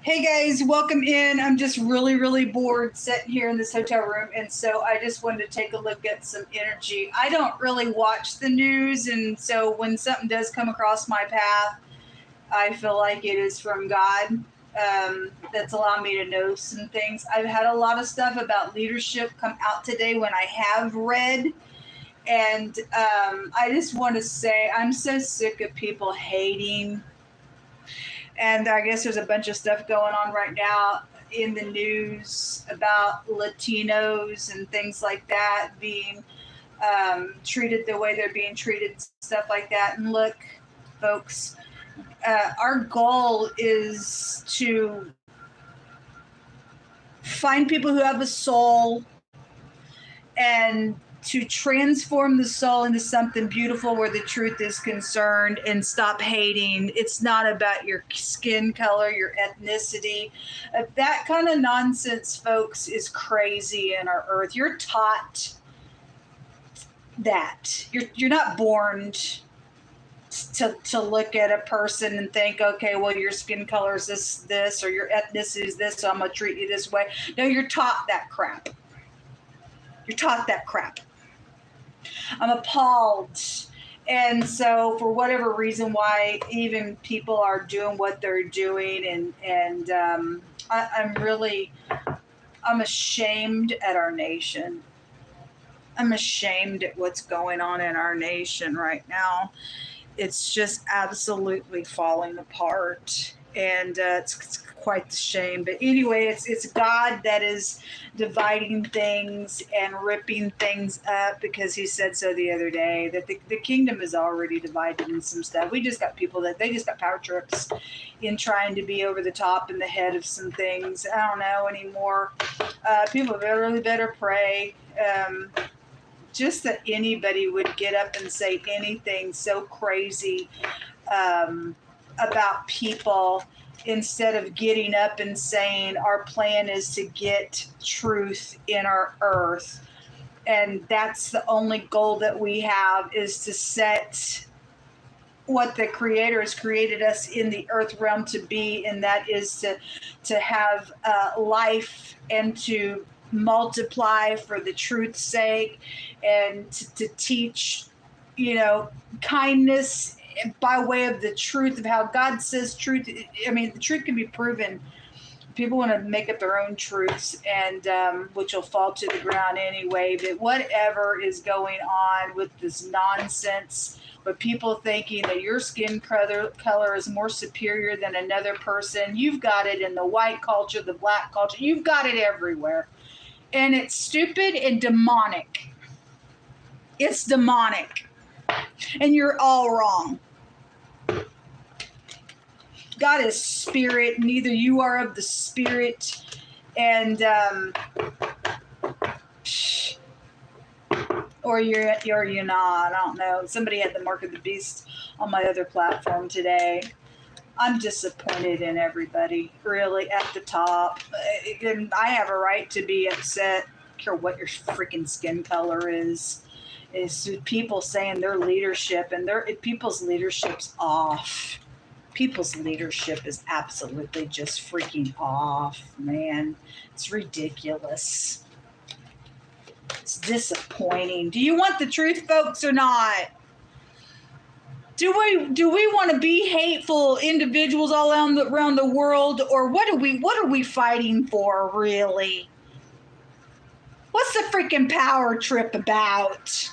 Hey guys, welcome in. I'm just really bored sitting here in this hotel room, and so I just wanted to take a look at some energy. I don't really watch the news, and so when something does come across my path, I feel like it is from God. That's allowed me to know some things. I've had a lot of stuff about leadership come out today when I have read, and I just want to say I'm so sick of people hating. And I guess there's a bunch of stuff going on right now in the news about Latinos and things like that being treated the way they're being treated, stuff like that. And look, folks, our goal is to find people who have a soul and to transform the soul into something beautiful where the truth is concerned and stop hating. It's not about your skin color, your ethnicity. That kind of nonsense, folks, is crazy in our earth. You're taught that. You're not born to look at a person and think, okay, well, your skin color is this, or your ethnicity is this, so I'm going to treat you this way. No, you're taught that crap. You're taught that crap. I'm appalled. And so for whatever reason why even people are doing what they're doing, and I'm ashamed at our nation. I'm ashamed at what's going on in our nation right now. It's just absolutely falling apart. And it's quite the shame. But anyway, it's God that is dividing things and ripping things up, because he said so the other day that the kingdom is already divided in some stuff. We just got people that they just got power trips in trying to be over the top and the head of some things. I don't know anymore. People really better pray. Just that anybody would get up and say anything so crazy about people, instead of getting up and saying our plan is to get truth in our earth. And that's the only goal that we have, is to set what the Creator has created us in the earth realm to be, and that is to have life and to multiply for the truth's sake, and to teach, kindness by way of the truth of how God says truth. I mean, the truth can be proven. People want to make up their own truths, and which will fall to the ground anyway. But whatever is going on with this nonsense, with people thinking that your skin color is more superior than another person, you've got it in the white culture, the black culture, you've got it everywhere. And it's stupid and demonic. It's demonic. And you're all wrong. God is spirit. Neither you are of the spirit. And or you're not. I don't know. Somebody had the mark of the beast on my other platform today. I'm disappointed in everybody, really, at the top. And I have a right to be upset. I don't care what your freaking skin color is. It's people saying their leadership, and people's leadership's off. People's leadership is absolutely just freaking off, man. It's ridiculous. It's disappointing. Do you want the truth, folks, or not? Do we want to be hateful individuals all around the world, or what are we fighting for, really? What's the freaking power trip about?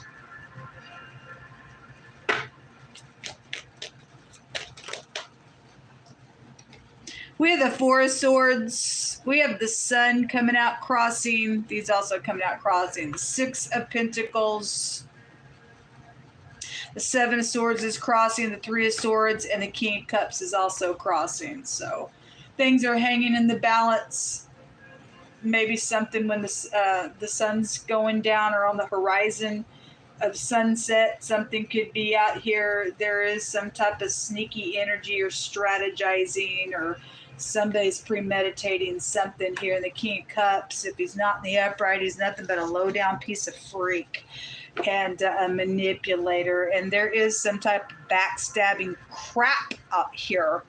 We have the Four of Swords. We have the Sun coming out crossing. These also coming out crossing. The Six of Pentacles. The Seven of Swords is crossing. The Three of Swords and the King of Cups is also crossing. So things are hanging in the balance. Maybe something when the sun's going down or on the horizon of sunset, something could be out here. There is some type of sneaky energy or strategizing, or somebody's premeditating something here. In the King of Cups, if he's not in the upright, he's nothing but a low-down piece of freak and a manipulator. And there is some type of backstabbing crap out here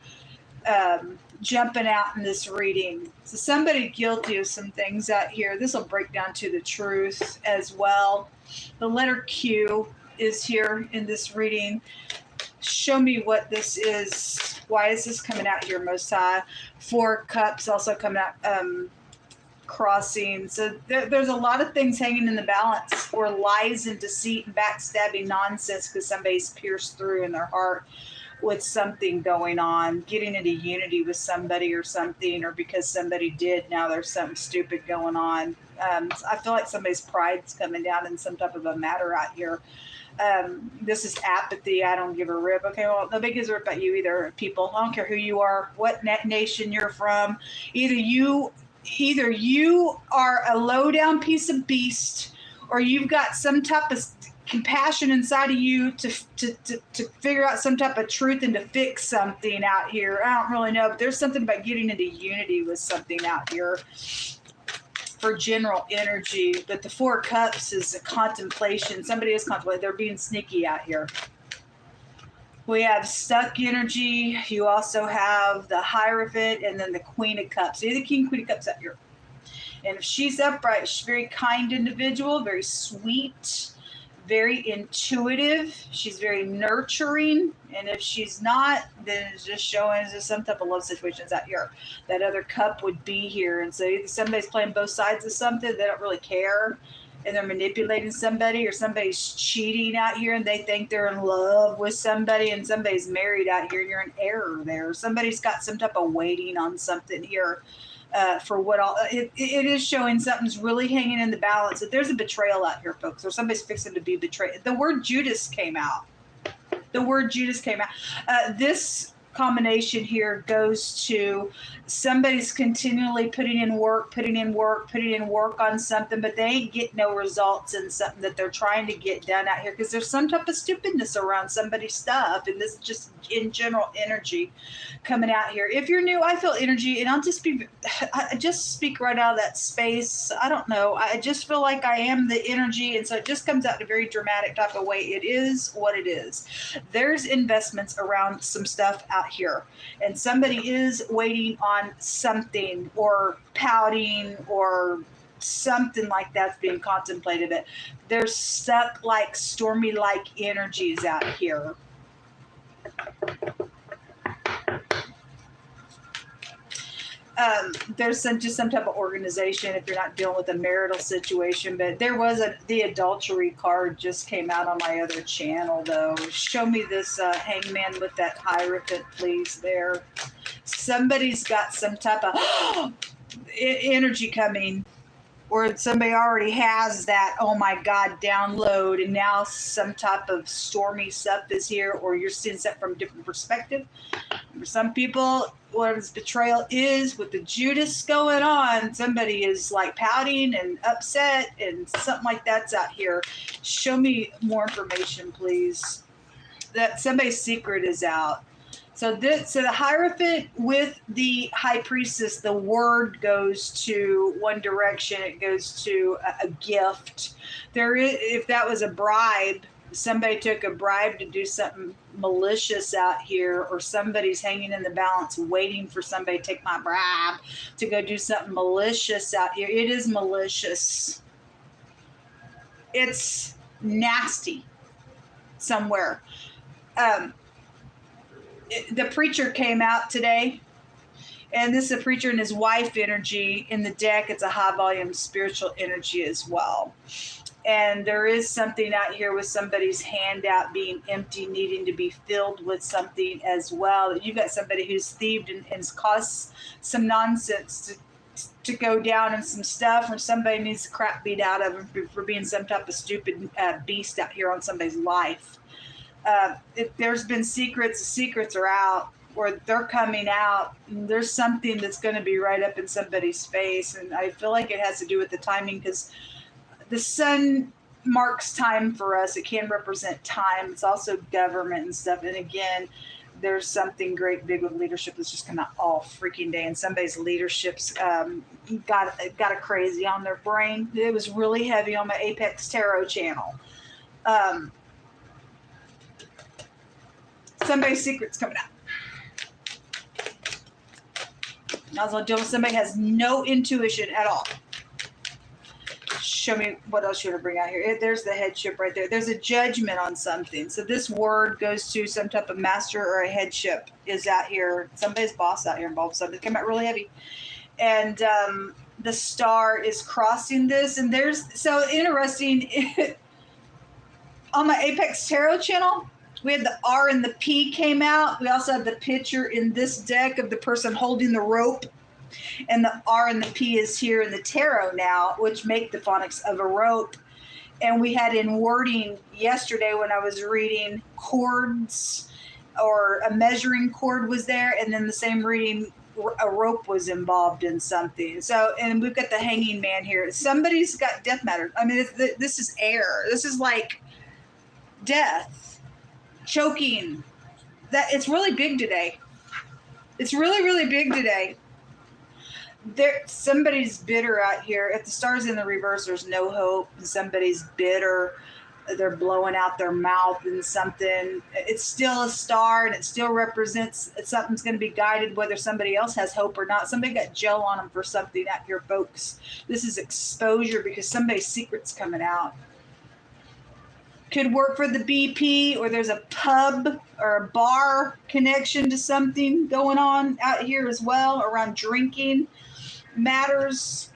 jumping out in this reading. So somebody guilty of some things out here. This will break down to the truth as well. The letter Q is here in this reading. Show me what this is. Why is this coming out here, Most High? 4 cups also coming out, crossing. So there's a lot of things hanging in the balance, or lies and deceit and backstabbing nonsense because somebody's pierced through in their heart with something going on, getting into unity with somebody or something, or because somebody did, now there's something stupid going on. I feel like somebody's pride's coming down in some type of a matter out here. This is apathy. I don't give a rip. Okay, well, nobody gives a rip about you either, people. I don't care who you are, what nation you're from. Either you are a low down piece of beast, or you've got some type of compassion inside of you to figure out some type of truth and to fix something out here. I don't really know, but there's something about getting into unity with something out here for general energy. But the 4 cups is a contemplation. Somebody is contemplating. They're being sneaky out here. We have stuck energy. You also have the Hierophant and then the Queen of Cups. See the King, Queen of Cups out here. And if she's upright, she's a very kind individual, very sweet, very intuitive. She's very nurturing. And if she's not, then it's just showing there's some type of love situations out here. That other cup would be here. And so either somebody's playing both sides of something, they don't really care, and they're manipulating somebody, or somebody's cheating out here and they think they're in love with somebody, and somebody's married out here and you're in error there. Somebody's got some type of waiting on something here. For what all it is showing, something's really hanging in the balance. That there's a betrayal out here, folks, or somebody's fixing to be betrayed. The word Judas came out. The word Judas came out. This combination here goes to somebody's continually putting in work on something, but they ain't getting no results in something that they're trying to get done out here because there's some type of stupidness around somebody's stuff. And this is just in general energy coming out here. If you're new, I feel energy, and I just speak right out of that space. I don't know. I just feel like I am the energy, and so it just comes out in a very dramatic type of way. It is what it is. There's investments around some stuff out here, and somebody is waiting on something, or pouting, or something like that's being contemplated. It there's stuck, like stormy like energies out here. There's just some type of organization if you're not dealing with a marital situation. But there was the adultery card just came out on my other channel, though. Show me this hangman with that Hierophant, please. There, somebody's got some type of energy coming, or somebody already has that, oh my God, download, and now some type of stormy stuff is here, or you're seeing stuff from a different perspective. For some people, what this betrayal is with the Judas going on, somebody is like pouting and upset, and something like that's out here. Show me more information, please. That somebody's secret is out. So the Hierophant with the High Priestess, the word goes to one direction. It goes to a gift. There is, if that was a bribe, somebody took a bribe to do something malicious out here, or somebody's hanging in the balance waiting for somebody to take my bribe to go do something malicious out here. It is malicious. It's nasty somewhere. The preacher came out today, and this is a preacher and his wife energy in the deck. It's a high volume spiritual energy as well. And there is something out here with somebody's hand out being empty, needing to be filled with something as well. You've got somebody who's thieved and has caused some nonsense to go down, and some stuff, or somebody needs the crap beat out of them for being some type of stupid beast out here on somebody's life. If there's been secrets, the secrets are out, or they're coming out. And there's something that's going to be right up in somebody's face. And I feel like it has to do with the timing, because the sun marks time for us. It can represent time. It's also government and stuff. And again, there's something great big with leadership that's just coming out all freaking day. And somebody's leadership's got a crazy on their brain. It was really heavy on my Apex Tarot channel. Somebody's secret's coming out. I was dealing with somebody has no intuition at all. Show me what else should I bring out here. There's the headship right there. There's a judgment on something. So this word goes to some type of master or a headship is out here. Somebody's boss out here involved. Something came out really heavy. And the star is crossing this. And there's, so interesting, on my Apex Tarot channel, we had the R and the P came out. We also had the picture in this deck of the person holding the rope. And the R and the P is here in the tarot now, which make the phonics of a rope. And we had in wording yesterday when I was reading chords, or a measuring cord was there. And then the same reading, a rope was involved in something. So, and we've got the hanging man here. Somebody's got death matter. I mean, this is air. This is like death, choking. That it's really big today. It's really, really big today. Somebody's bitter out here. If the star's in the reverse, there's no hope. Somebody's bitter. They're blowing out their mouth and something. It's still a star, and it still represents something's going to be guided, whether somebody else has hope or not. Somebody got gel on them for something out here, folks. This is exposure because somebody's secret's coming out. Could work for the BP, or there's a pub or a bar connection to something going on out here as well around drinking matters.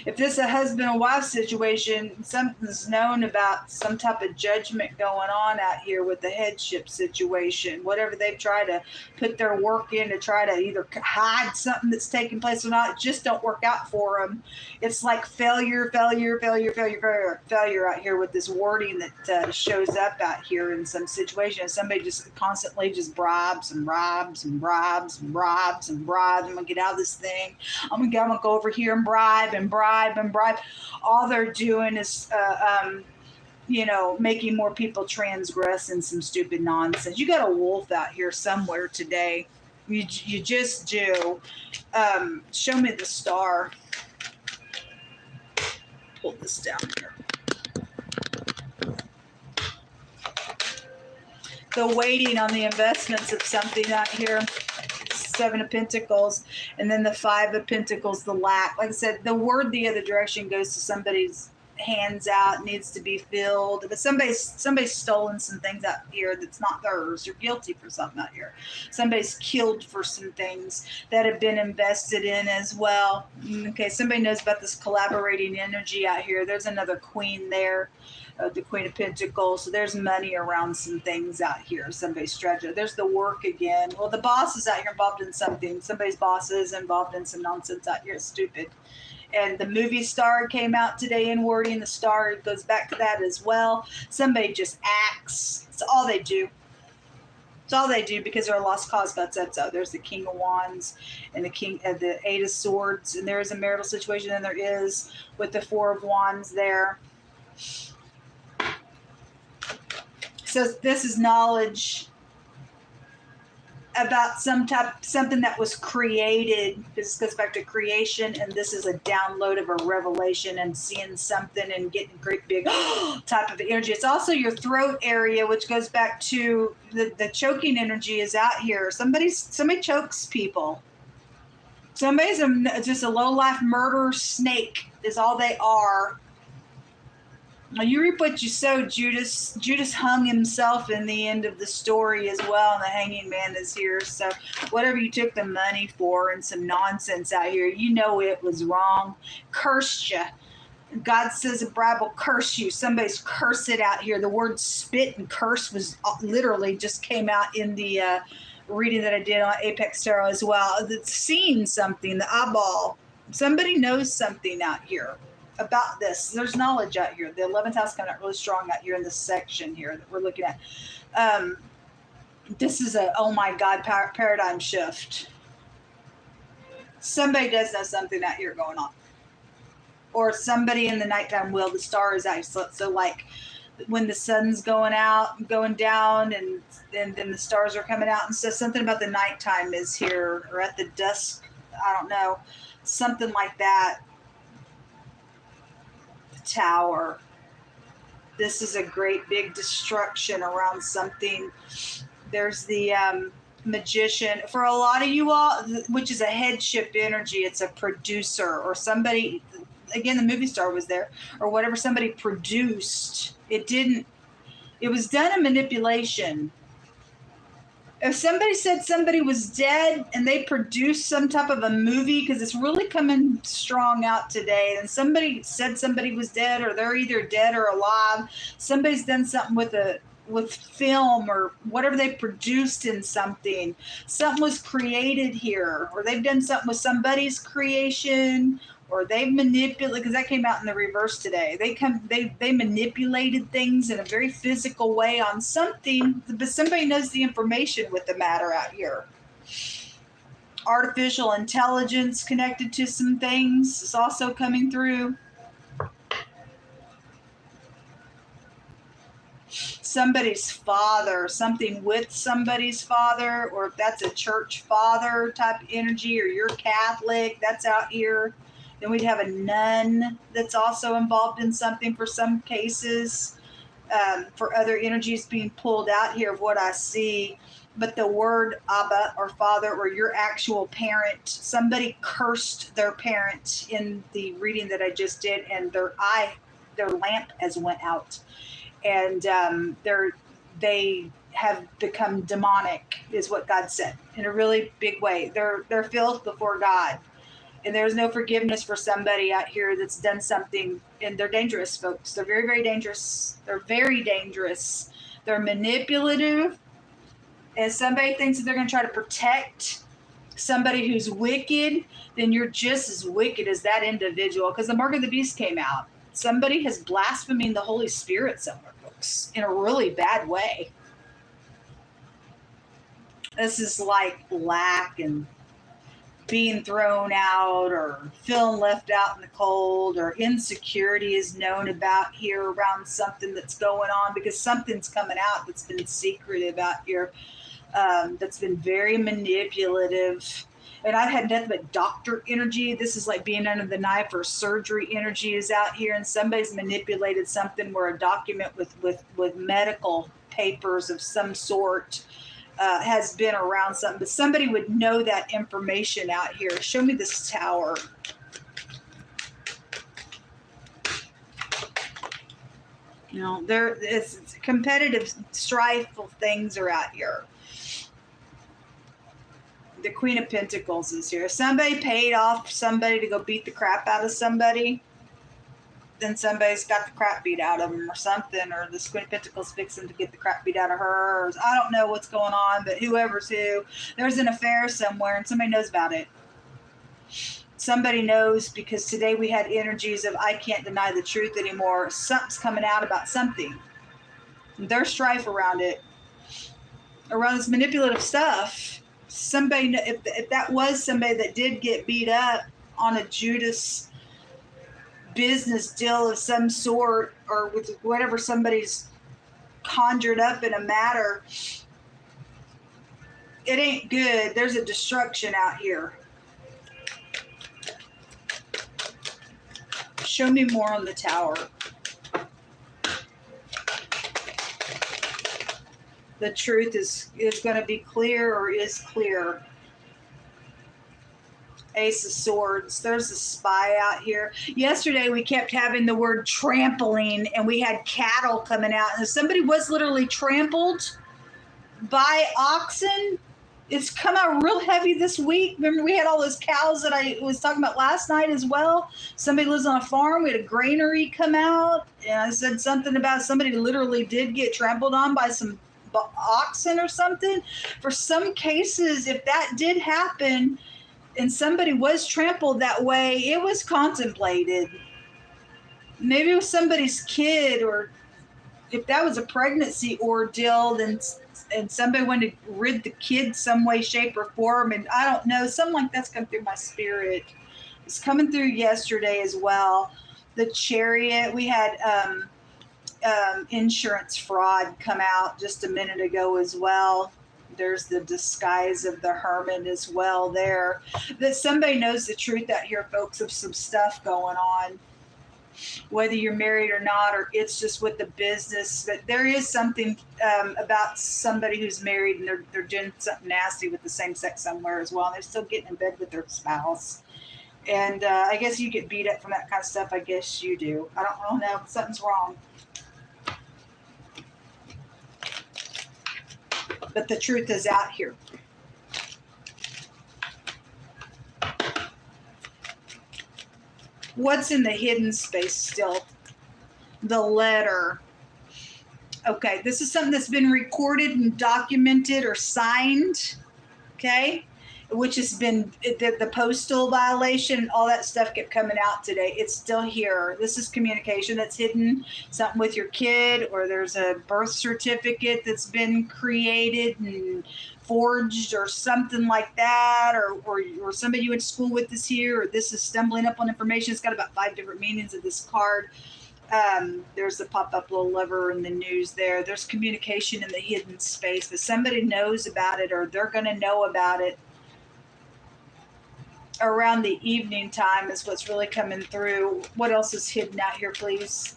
If this is a husband and wife situation, something's known about some type of judgment going on out here with the headship situation. Whatever they've tried to put their work in to try to either hide something that's taking place or not, it just don't work out for them. It's like failure out here with this wording that shows up out here in some situations. Somebody just constantly just bribes. I'm gonna get out of this thing. I'm gonna go over here and bribe. All they're doing is making more people transgress in some stupid nonsense. You got a wolf out here somewhere today. You just do. Show me the star. Pull this down here. The waiting on the investments of something out here. Seven of Pentacles, and then the Five of Pentacles, the lack. Like I said, the word the other direction goes to somebody's hands out, needs to be filled. But somebody's stolen some things out here that's not theirs. You're guilty for something out here. Somebody's killed for some things that have been invested in as well. Okay, somebody knows about this collaborating energy out here. There's another queen there. The Queen of Pentacles. So there's money around some things out here. Somebody's strategy. There's the work again. Well, the boss is out here involved in something. Somebody's boss is involved in some nonsense out here. It's stupid. And the movie star came out today in wording. The star goes back to that as well. Somebody just acts. It's all they do. It's all they do because they're a lost cause. That's so. There's the King of Wands and the Eight of Swords. And there is a marital situation, and there is with the Four of Wands there. So this is knowledge about something that was created. This goes back to creation, and this is a download of a revelation and seeing something and getting great big type of energy. It's also your throat area, which goes back to the choking energy is out here. Somebody chokes people. Somebody's just a low-life murder snake is all they are. Now, you reap what you sow, Judas. Judas hung himself in the end of the story as well, and the hanging man is here. So whatever you took the money for and some nonsense out here, you know it was wrong. Cursed you. God says a bribe will curse you. Somebody's cursed it out here. The word spit and curse was literally just came out in the reading that I did on Apex Tarot as well. It's seeing something, the eyeball. Somebody knows something out here about this. There's knowledge out here. The 11th house coming out really strong out here in this section here that we're looking at. This is a, oh my God, paradigm shift. Somebody does know something out here going on. Or somebody in the nighttime will. The star is out. So like when the sun's going down, and then the stars are coming out. And so something about the nighttime is here, or at the dusk. I don't know. Something like that. Tower. This is a great big destruction around something. There's the magician. For a lot of you all, which is a headship energy, it's a producer or somebody, again, the movie star was there, or whatever somebody produced. It was done in manipulation. If somebody said somebody was dead and they produced some type of a movie, because it's really coming strong out today, and somebody said somebody was dead, or they're either dead or alive, somebody's done something with film or whatever they produced in something. Something was created here, or they've done something with somebody's creation, or they've manipulated, because that came out in the reverse today. They manipulated things in a very physical way on something, but somebody knows the information with the matter out here. Artificial intelligence connected to some things is also coming through. Somebody's father, something with somebody's father, or if that's a church father type energy, or you're Catholic, that's out here. Then we'd have a nun that's also involved in something for some cases, for other energies being pulled out here of what I see. But the word Abba, or father, or your actual parent, somebody cursed their parent in the reading that I just did, and their lamp has went out. And they have become demonic, is what God said, in a really big way. They're filth before God. And there's no forgiveness for somebody out here that's done something, and they're dangerous, folks. They're very, very dangerous. They're very dangerous. They're manipulative. And somebody thinks that they're going to try to protect somebody who's wicked, then you're just as wicked as that individual, because the mark of the beast came out. Somebody has blaspheming the Holy Spirit somewhere, folks, in a really bad way. This is like lack and being thrown out, or feeling left out in the cold, or insecurity is known about here around something that's going on, because something's coming out that's been secretive out here, that's been very manipulative. And I've had nothing but doctor energy. This is like being under the knife, or surgery energy is out here, and somebody's manipulated something where a document with medical papers of some sort has been around something, but somebody would know that information out here. Show me this tower. You know, it's competitive, strifeful things are out here. The Queen of Pentacles is here. Somebody paid off somebody to go beat the crap out of somebody. Then somebody's got the crap beat out of them or something, or the Queen of Pentacles fixing to get the crap beat out of her. Or I don't know what's going on, but whoever's who, there's an affair somewhere and somebody knows about it. Somebody knows, because today we had energies of I can't deny the truth anymore. Something's coming out about something. There's strife around it, around this manipulative stuff. Somebody, if that was somebody that did get beat up on a Judas business deal of some sort, or with whatever somebody's conjured up in a matter, it ain't good. There's a destruction out here. Show me more on the tower. The truth is going to be clear, or is clear. Ace of Swords. There's a spy out here. Yesterday we kept having the word trampling, and we had cattle coming out, and somebody was literally trampled by oxen. It's come out real heavy this week. Remember, we had all those cows that I was talking about last night as well. Somebody lives on a farm. We had a granary come out, and I said something about somebody literally did get trampled on by some oxen or something. For some cases, if that did happen and somebody was trampled that way, it was contemplated. Maybe it was somebody's kid, or if that was a pregnancy ordeal, then and somebody wanted to rid the kid some way, shape, or form, and I don't know, something like that's come through my spirit. It's coming through yesterday as well. The Chariot, we had insurance fraud come out just a minute ago as well. There's the disguise of the Hermit as well there. That somebody knows the truth out here, folks, of some stuff going on. whether you're married or not, or it's just with the business. But there is something about somebody who's married and they're doing something nasty with the same sex somewhere as well. And they're still getting in bed with their spouse. And I guess you get beat up from that kind of stuff. I guess you do. I don't know. Something's wrong. But the truth is out here. What's in the hidden space still? The letter. Okay, this is something that's been recorded and documented or signed, okay? Which has been the postal violation, all that stuff kept coming out today. It's still here. This is communication that's hidden, something with your kid, or there's a birth certificate that's been created and forged or something like that, or somebody you went to school with is here, or this is stumbling up on information. It's got about 5 different meanings of this card. There's the pop-up little lever in the news there. There's communication in the hidden space, but somebody knows about it, or they're going to know about it around the evening time is what's really coming through. What else is hidden out here, please?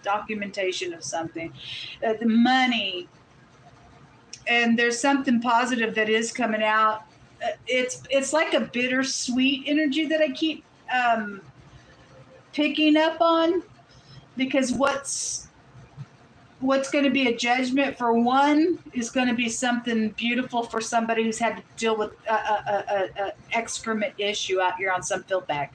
Documentation of something. The money. And there's something positive that is coming out. It's like a bittersweet energy that I keep picking up on, because what's going to be a judgment for one is going to be something beautiful for somebody who's had to deal with a excrement issue out here on some field bag.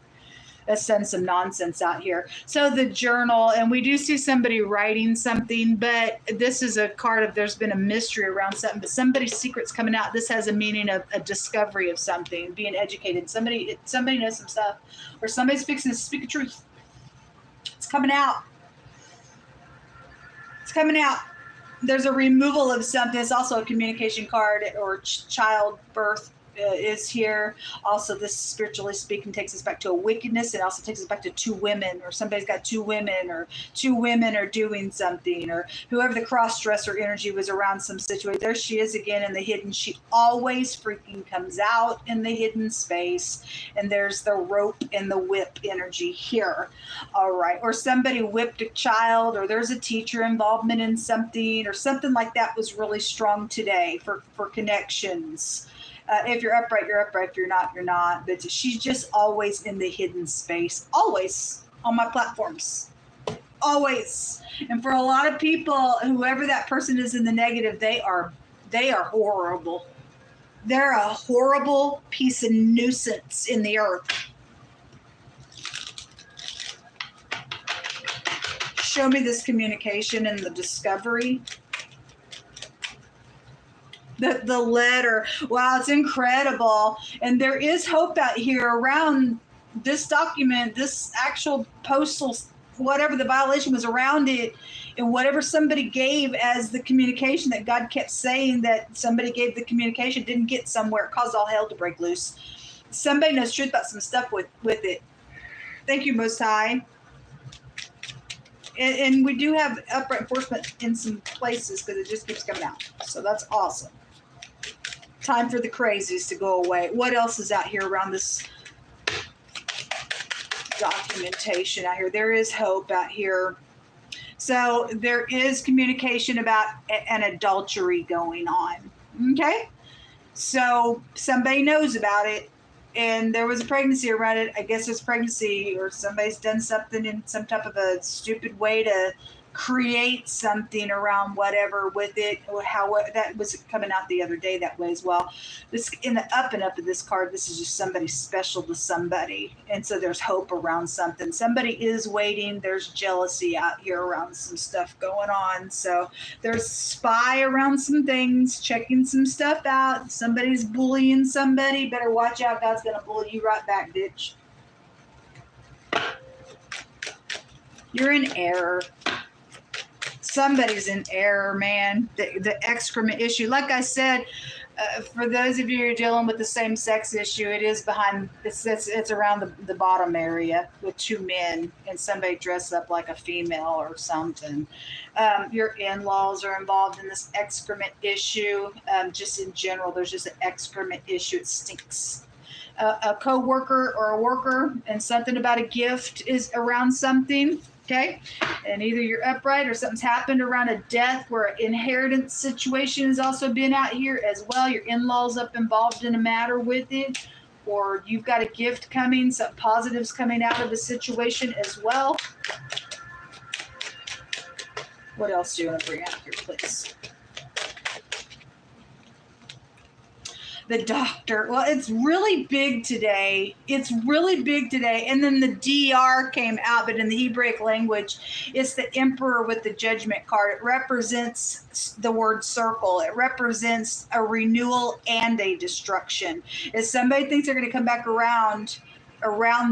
That's done some nonsense out here. So the journal, and we do see somebody writing something, but this is a card of there's been a mystery around something, but somebody's secret's coming out. This has a meaning of a discovery of something, being educated. Somebody knows some stuff, or somebody's fixing to speak the truth. It's coming out. It's coming out. There's a removal of something. It's also a communication card, or childbirth is here. Also, this, spiritually speaking, takes us back to a wickedness. It also takes us back to 2 women, or somebody's got 2 women, or 2 women are doing something, or whoever the cross-dresser energy was around some situation. There she is again in the hidden. She always freaking comes out in the hidden space. And there's the rope and the whip energy here. All right. Or somebody whipped a child, or there's a teacher involvement in something, or something like that was really strong today for connections. If you're upright, you're upright. If you're not, you're not. But she's just always in the hidden space. Always on my platforms. Always. And for a lot of people, whoever that person is in the negative, they are horrible. They're a horrible piece of nuisance in the earth. Show me this communication and the discovery. The letter. Wow, it's incredible. And there is hope out here around this document, this actual postal, whatever the violation was around it, and whatever somebody gave as the communication that God kept saying that somebody gave the communication didn't get somewhere. It caused all hell to break loose. Somebody knows truth about some stuff with it. Thank you, Most High. And we do have upright enforcement in some places because it just keeps coming out. So that's awesome. Time for the crazies to go away. What else is out here around this documentation out here? There is hope out here. So there is communication about an adultery going on. Okay? So somebody knows about it, and there was a pregnancy around it. I guess it's pregnancy, or somebody's done something in some type of a stupid way to create something around whatever with it, or how that was coming out the other day that way as well. This in the up and up of this card, this is just somebody special to somebody, and so there's hope around something. Somebody is waiting. There's jealousy out here around some stuff going on. So there's spy around some things, checking some stuff out. Somebody's bullying somebody. Better watch out. God's gonna bully you right back, bitch. You're in error. Somebody's in error, man. The excrement issue, like I said, for those of you who are dealing with the same-sex issue, it is behind. It's around the bottom area with 2 men and somebody dressed up like a female or something. Your in-laws are involved in this excrement issue. Just in general, there's just an excrement issue. It stinks. a co-worker or a worker, and something about a gift is around something. Okay, and either you're upright or something's happened around a death where an inheritance situation has also been out here as well. Your in-laws up involved in a matter with it, or you've got a gift coming, some positives coming out of the situation as well. What else do you want to bring out here, please? The doctor. Well, it's really big today. It's really big today. And then the DR came out, but in the Hebraic language, it's the emperor with the judgment card. It represents the word circle. It represents a renewal and a destruction. If somebody thinks they're going to come back around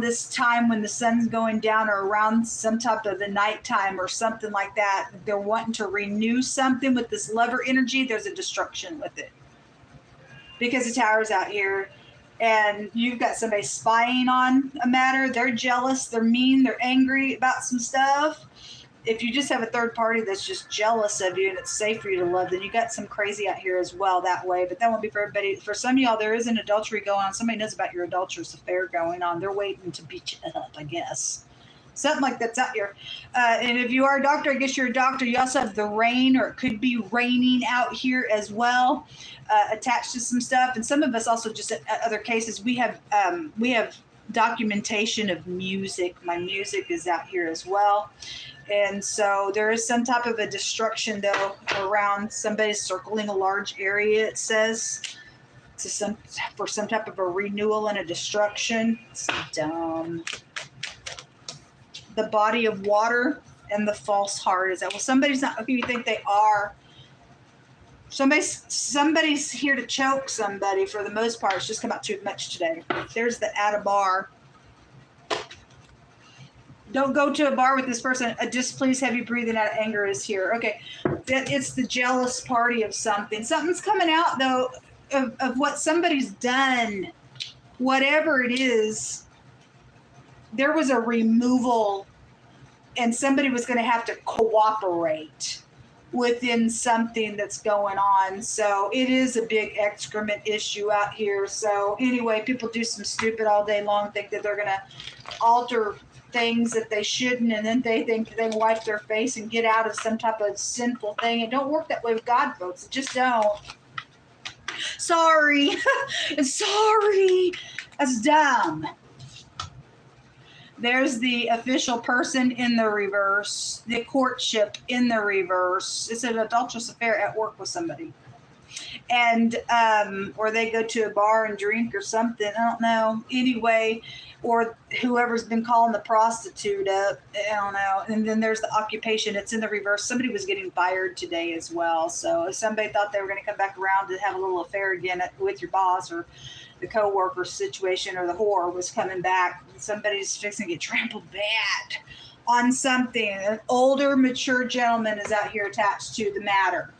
this time when the sun's going down, or around some type of the nighttime or something like that, they're wanting to renew something with this lover energy, there's a destruction with it. Because the tower's out here and you've got somebody spying on a matter, they're jealous, they're mean, they're angry about some stuff. If you just have a third party that's just jealous of you and it's safe for you to love, then you got some crazy out here as well that way. But that won't be for everybody. For some of y'all, there is an adultery going on. Somebody knows about your adulterous affair going on. They're waiting to beat you up, I guess. Something like that's out here. And if you are a doctor, I guess you're a doctor. You also have the rain, or it could be raining out here as well, attached to some stuff. And some of us also, just at other cases, we have documentation of music. My music is out here as well. And so there is some type of a destruction, though, around somebody circling a large area, it says, for some type of a renewal and a destruction. It's dumb. The body of water and the false heart is that, well, somebody's not who you think they are. Somebody's here to choke somebody for the most part. It's just come out too much today. There's the at a bar. Don't go to a bar with this person. A displeased, heavy breathing out of anger is here. Okay, it's the jealous party of something. Something's coming out, though, of what somebody's done. Whatever it is, there was a removal, and somebody was going to have to cooperate within something that's going on. So it is a big excrement issue out here. So anyway, people do some stupid all day long, think that they're going to alter things that they shouldn't, and then they think they can wipe their face and get out of some type of sinful thing. It don't work that way with God, folks. It just don't. Sorry. Sorry. That's dumb. There's the official person in the reverse, the courtship in the reverse. It's an adulterous affair at work with somebody. And, or they go to a bar and drink or something. I don't know. Anyway, or whoever's been calling the prostitute up. I don't know. And then there's the occupation. It's in the reverse. Somebody was getting fired today as well. So if somebody thought they were going to come back around to have a little affair again with your boss, or the co-worker situation, or the whore was coming back, somebody's fixing to get trampled bad on something. An older, mature gentleman is out here attached to the matter.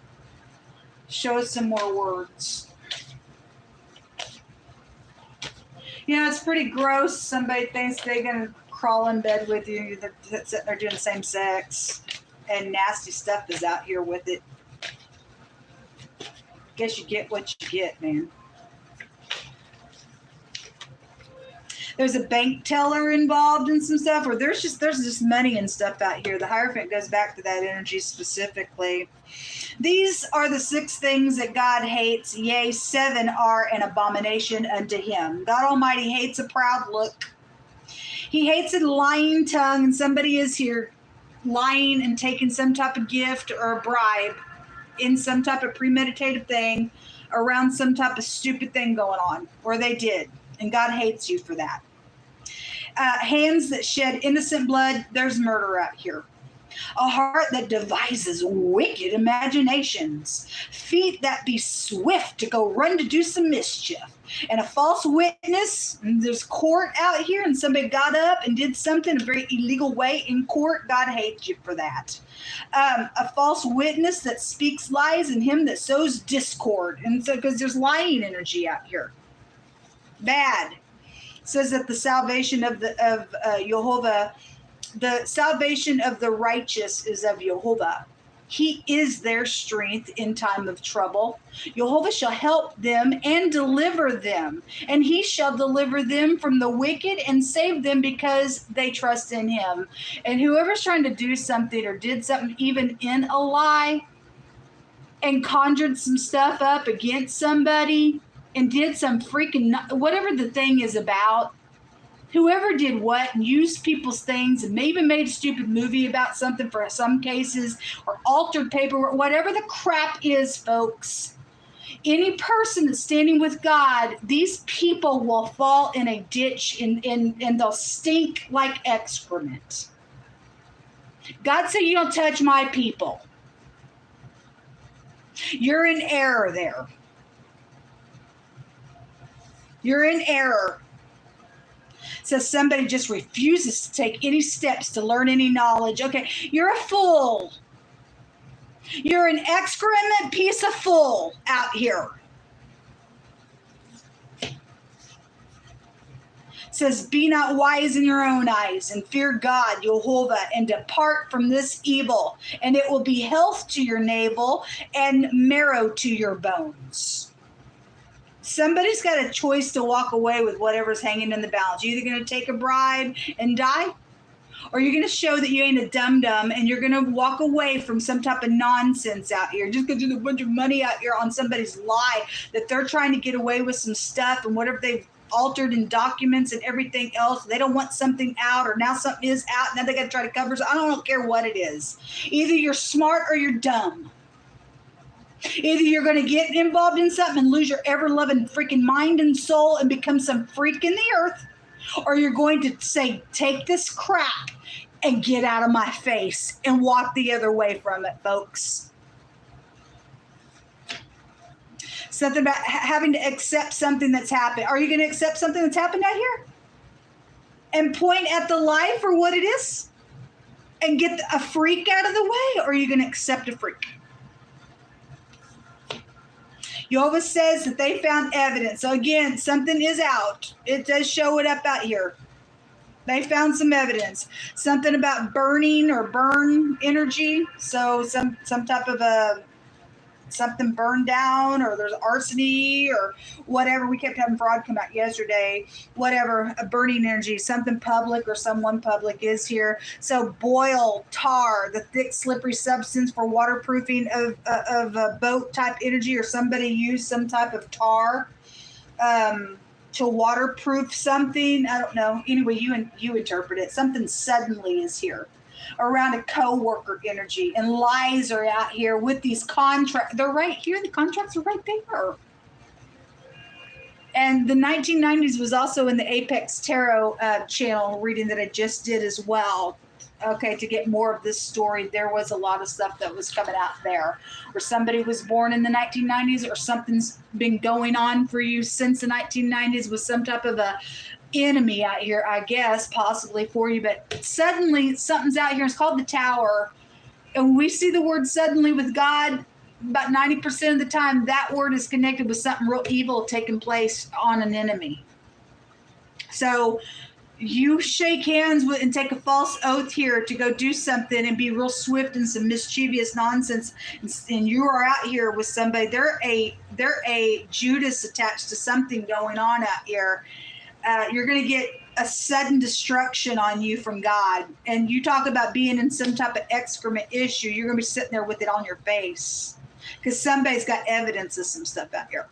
Show us some more words. You know, it's pretty gross. Somebody thinks they're going to crawl in bed with you. They're doing same sex, and nasty stuff is out here with it. Guess you get what you get, man. There's a bank teller involved in some stuff, or there's just money and stuff out here. The Hierophant goes back to that energy specifically. These are the 6 things that God hates. Yea, 7 are an abomination unto him. God Almighty hates a proud look. He hates a lying tongue, and somebody is here lying and taking some type of gift or a bribe in some type of premeditated thing around some type of stupid thing going on, or they did. And God hates you for that. Hands that shed innocent blood, there's murder out here. A heart that devises wicked imaginations. Feet that be swift to go run to do some mischief. And a false witness, and there's court out here, and somebody got up and did something a very illegal way in court. God hates you for that. A false witness that speaks lies, and him that sows discord. And so, because there's lying energy out here. Bad. It says that the salvation of Jehovah, the salvation of the righteous is of Jehovah. He is their strength in time of trouble. Jehovah shall help them and deliver them, and he shall deliver them from the wicked and save them because they trust in him. And whoever's trying to do something or did something even in a lie and conjured some stuff up against somebody and did some freaking, whatever the thing is about, whoever did what and used people's things and maybe made a stupid movie about something for some cases or altered paperwork, whatever the crap is, folks, any person that's standing with God, these people will fall in a ditch and they'll stink like excrement. God said, you don't touch my people. You're in error there. You're in error. Says somebody just refuses to take any steps to learn any knowledge. Okay, you're a fool. You're an excrement piece of fool out here. Says, be not wise in your own eyes and fear God, Jehovah, and depart from this evil, and it will be health to your navel and marrow to your bones. Somebody's got a choice to walk away with whatever's hanging in the balance. You're either going to take a bribe and die, or you're going to show that you ain't a dum-dum and you're going to walk away from some type of nonsense out here. Just because there's a bunch of money out here on somebody's lie that they're trying to get away with some stuff and whatever they've altered in documents and everything else. They don't want something out, or now something is out. Now they got to try to cover. So I don't care what it is. Either you're smart or you're dumb. Either you're going to get involved in something and lose your ever-loving freaking mind and soul and become some freak in the earth, or you're going to say, take this crap and get out of my face and walk the other way from it, folks. Something about having to accept something that's happened. Are you going to accept something that's happened out here and point at the lie for what it is and get a freak out of the way, or are you going to accept a freak? Jehovah says that they found evidence. So again, something is out. It does show it up out here. They found some evidence. Something about burning or burn energy. So some type of something burned down, or there's arsony or whatever. We kept having fraud come out yesterday. Whatever, a burning energy, something public or someone public is here. So boil, tar, the thick slippery substance for waterproofing of a boat type energy, or somebody used some type of tar to waterproof something. I don't know. Anyway, you interpret it. Something suddenly is here around a co-worker energy, and lies are out here with these contracts. They're right here. The contracts are right there. And the 1990s was also in the Apex Tarot channel reading that I just did as well. Okay, to get more of this story, there was a lot of stuff that was coming out there. Or somebody was born in the 1990s, or something's been going on for you since the 1990s with some type of a enemy out here, I guess, possibly for you. But suddenly something's out here. It's called the Tower. And we see the word suddenly with God, about 90% of the time, that word is connected with something real evil taking place on an enemy. So you shake hands with and take a false oath here to go do something and be real swift in some mischievous nonsense, and you are out here with somebody. They're a Judas attached to something going on out here. You're going to get a sudden destruction on you from God. And you talk about being in some type of excrement issue, you're going to be sitting there with it on your face because somebody's got evidence of some stuff out here.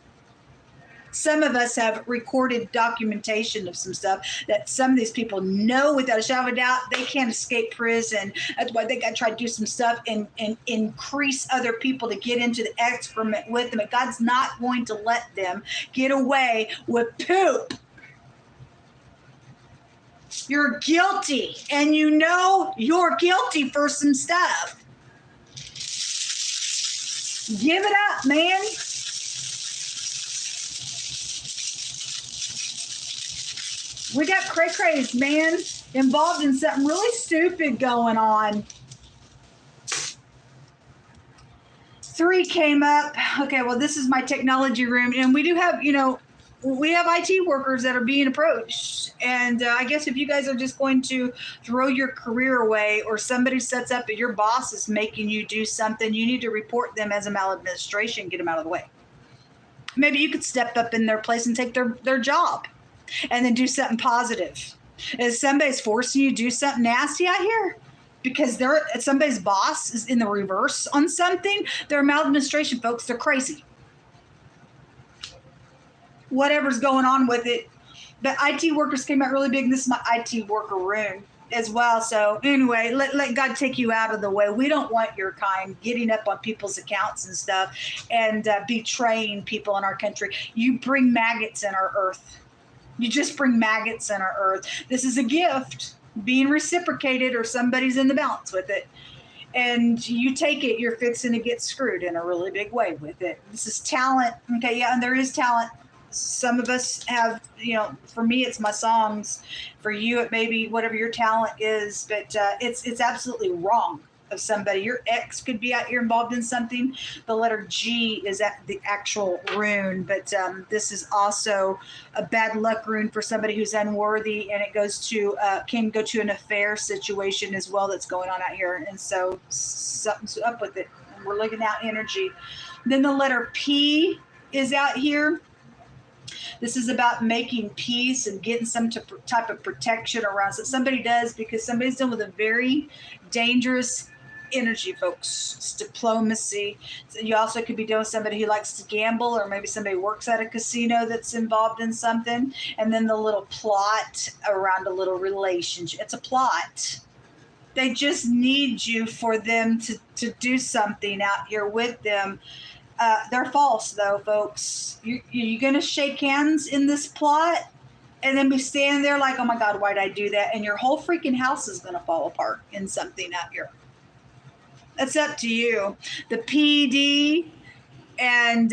Some of us have recorded documentation of some stuff that some of these people know without a shadow of a doubt they can't escape prison. That's why they got to try to do some stuff and increase other people to get into the excrement with them. And God's not going to let them get away with poop. You're guilty, and you know you're guilty for some stuff. Give it up, man. We got cray-crays, man, involved in something really stupid going on. 3 came up. Okay, well, this is my technology room, and we do have, we have IT workers that are being approached, And I guess if you guys are just going to throw your career away, or somebody sets up that your boss is making you do something, you need to report them as a maladministration, get them out of the way. Maybe you could step up in their place and take their job and then do something positive. If somebody's forcing you to do something nasty out here because somebody's boss is in the reverse on something, they're maladministration, folks. They're crazy. Whatever's going on with it. The IT workers came out really big. This is my IT worker room as well. So anyway, let God take you out of the way. We don't want your kind getting up on people's accounts and stuff and betraying people in our country. You bring maggots in our earth. You just bring maggots in our earth. This is a gift being reciprocated, or somebody's in the balance with it. And you take it, you're fixing to get screwed in a really big way with it. This is talent. Okay, yeah, and there is talent. Some of us have, for me, it's my songs. For you, it may be whatever your talent is, but it's absolutely wrong of somebody. Your ex could be out here involved in something. The letter G is at the actual rune, but this is also a bad luck rune for somebody who's unworthy, and it goes to can go to an affair situation as well that's going on out here, and so something's up with it. And we're looking at energy. Then the letter P is out here. This is about making peace and getting some type of protection around it. Somebody does, because somebody's dealing with a very dangerous energy, folks. It's diplomacy. So you also could be dealing with somebody who likes to gamble, or maybe somebody works at a casino that's involved in something. And then the little plot around a little relationship. It's a plot. They just need you for them to do something out here with them. They're false, though, folks. You're going to shake hands in this plot and then be standing there like, oh, my God, why did I do that? And your whole freaking house is going to fall apart in something out here. That's up to you. The PD, and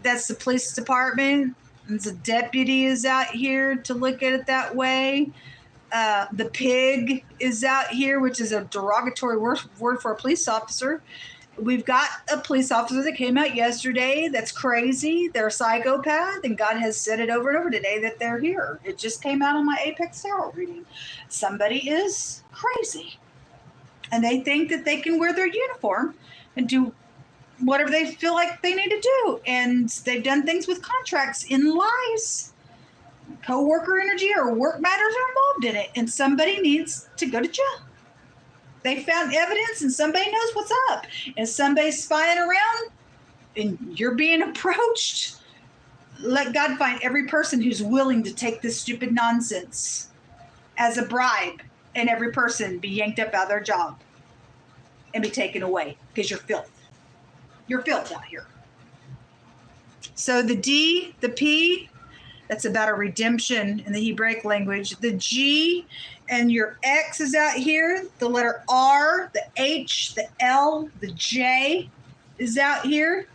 that's the police department. And the deputy is out here to look at it that way. The pig is out here, which is a derogatory word for a police officer. We've got a police officer that came out yesterday that's crazy. They're a psychopath, and God has said it over and over today that they're here. It just came out on my Apex Tarot reading. Somebody is crazy, and they think that they can wear their uniform and do whatever they feel like they need to do, and they've done things with contracts in lies. Co-worker energy or work matters are involved in it, and somebody needs to go to jail. They found evidence, and somebody knows what's up. And somebody's spying around, and you're being approached. Let God find every person who's willing to take this stupid nonsense as a bribe, and every person be yanked up out of their job and be taken away, because you're filth. You're filth out here. So the D, the P, that's about a redemption in the Hebraic language. The G and your X is out here. The letter R, the H, the L, the J is out here.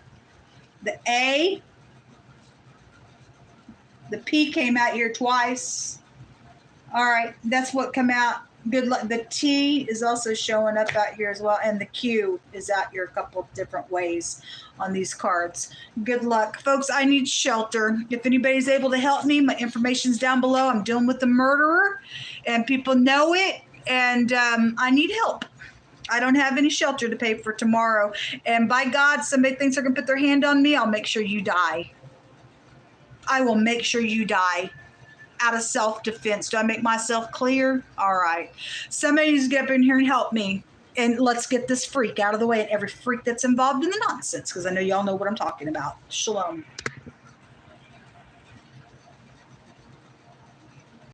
The A, the P came out here twice. All right, that's what come out. Good luck. The T is also showing up out here as well, and the Q is out here a couple different ways on these cards. Good luck, folks. I need shelter. If anybody's able to help me, my information's down below. I'm dealing with the murderer, and people know it, and I need help. I don't have any shelter to pay for tomorrow, and by God, somebody thinks they're gonna put their hand on me. I'll make sure you die. I will make sure you die. Out of self-defense. Do I make myself clear? All right. Somebody needs to get up in here and help me. And let's get this freak out of the way, and every freak that's involved in the nonsense, because I know y'all know what I'm talking about. Shalom.